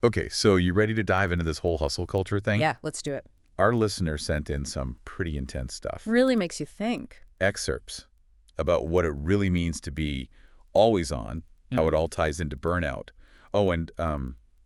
Okay, so you ready to dive into this whole hustle culture thing? Yeah, let's do it. Our listener sent in some pretty intense stuff. Really makes you think. Excerpts about what it really means to be always on, how it all ties into burnout. Oh, and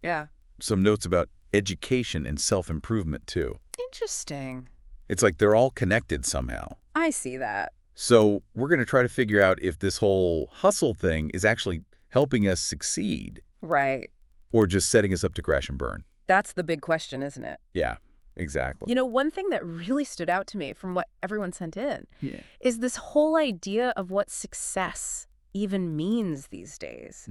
Yeah. some notes about education and self-improvement, too. Interesting. It's like they're all connected somehow. I see that. So we're going to try to figure out if this whole hustle thing is actually helping us succeed Right. or just setting us up to crash and burn. That's the big question, isn't it? Yeah, exactly. You know, one thing that really stood out to me from what everyone sent in Yeah. is this whole idea of what success even means these days.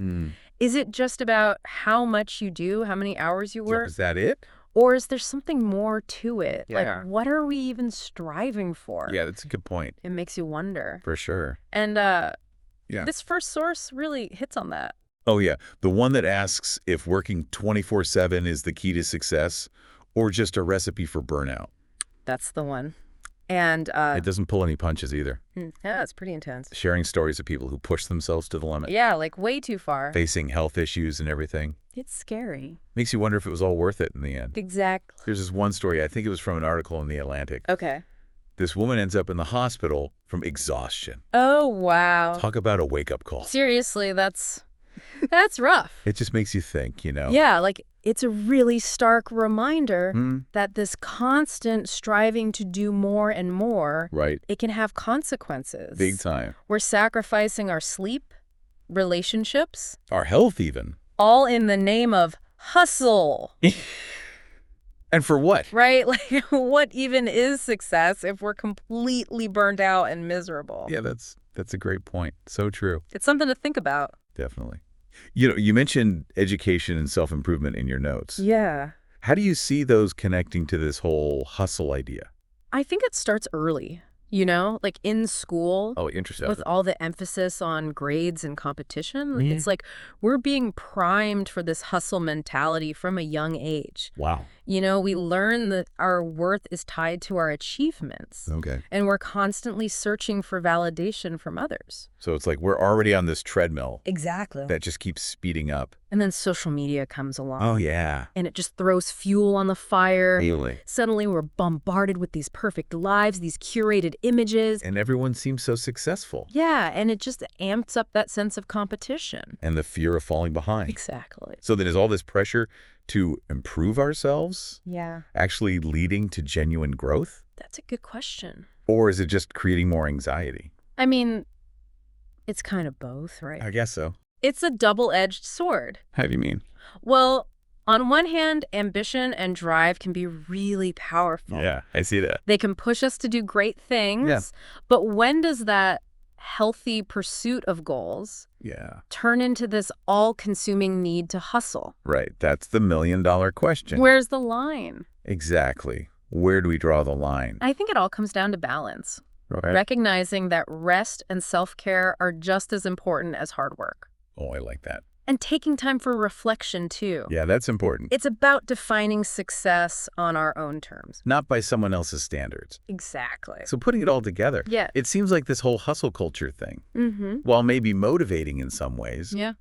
Is it just about how much you do, how many hours you work? Is that it? Or is there something more to it? Yeah. Like, what are we even striving for? Yeah, that's a good point. It makes you wonder. For sure. And Yeah. this first source really hits on that. Oh, yeah. The one that asks if working 24/7 is the key to success or just a recipe for burnout. That's the one. And It doesn't pull any punches either. yeah, it's pretty intense. Sharing stories of people who push themselves to the limit, Yeah, like way too far. facing health issues and everything. It's scary. Makes you wonder if it was all worth it in the end. Exactly. There's this one story, I think it was from an article in The Atlantic. Okay. This woman ends up in the hospital from exhaustion. Oh, wow. Talk about a wake-up call. Seriously, that's rough. It just makes you think, Yeah, like it's a really stark reminder Hmm? that this constant striving to do more and more, Right. it can have consequences. Big time. We're sacrificing our sleep, relationships, Our health even. all in the name of hustle, And for what? right? Like, what even is success if we're completely burned out and miserable? Yeah, that's a great point. So true. It's something to think about. Definitely. You mentioned education and self-improvement in your notes. Yeah. How do you see those connecting to this whole hustle idea? I think it starts early, like in school. Oh, interesting. With all the emphasis on grades and competition, it's like we're being primed for this hustle mentality from a young age. Wow. We learn that our worth is tied to our achievements. Okay. And we're constantly searching for validation from others. So it's like we're already on this treadmill Exactly. that just keeps speeding up. And then social media comes along. Oh, yeah. And it just throws fuel on the fire. Really. Suddenly we're bombarded with these perfect lives, these curated images. And everyone seems so successful. Yeah, and it just amps up that sense of competition. And the fear of falling behind. Exactly. So then is all this pressure to improve ourselves Yeah. actually leading to genuine growth? That's a good question. Or is it just creating more anxiety? I mean, it's kind of both, right? I guess so. It's a double-edged sword. How do you mean? Well, on one hand, ambition and drive can be really powerful. Yeah, I see that. They can push us to do great things. Yeah. But when does that healthy pursuit of goals Yeah. turn into this all-consuming need to hustle? Right. That's the million-dollar question. Where's the line? Exactly. Where do we draw the line? I think it all comes down to balance. Right. Recognizing that rest and self-care are just as important as hard work. Oh, I like that. And taking time for reflection, too. Yeah, that's important. It's about defining success on our own terms. Not by someone else's standards. Exactly. So putting it all together, Yeah. it seems like this whole hustle culture thing, Mm-hmm. while maybe motivating in some ways, Yeah.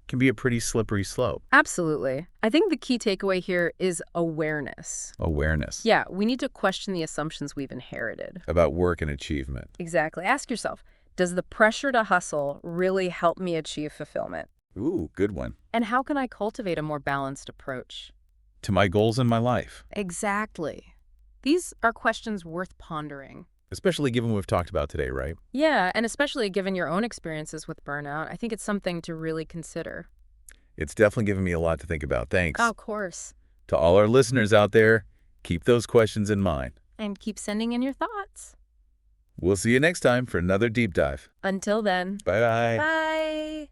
can be a pretty slippery slope. Absolutely. I think the key takeaway here is awareness. Awareness Yeah, we need to question the assumptions we've inherited. about work and achievement. Exactly. Ask yourself, does the pressure to hustle really help me achieve fulfillment? Ooh, good one. And how can I cultivate a more balanced approach? To my goals in my life, Exactly. These are questions worth pondering. especially given what we've talked about today, right? Yeah, and especially given your own experiences with burnout, I think it's something to really consider. It's definitely given me a lot to think about. Thanks. Of course. To all our listeners out there, keep those questions in mind. And keep sending in your thoughts. We'll see you next time for another deep dive. Until then. Bye-bye. Bye.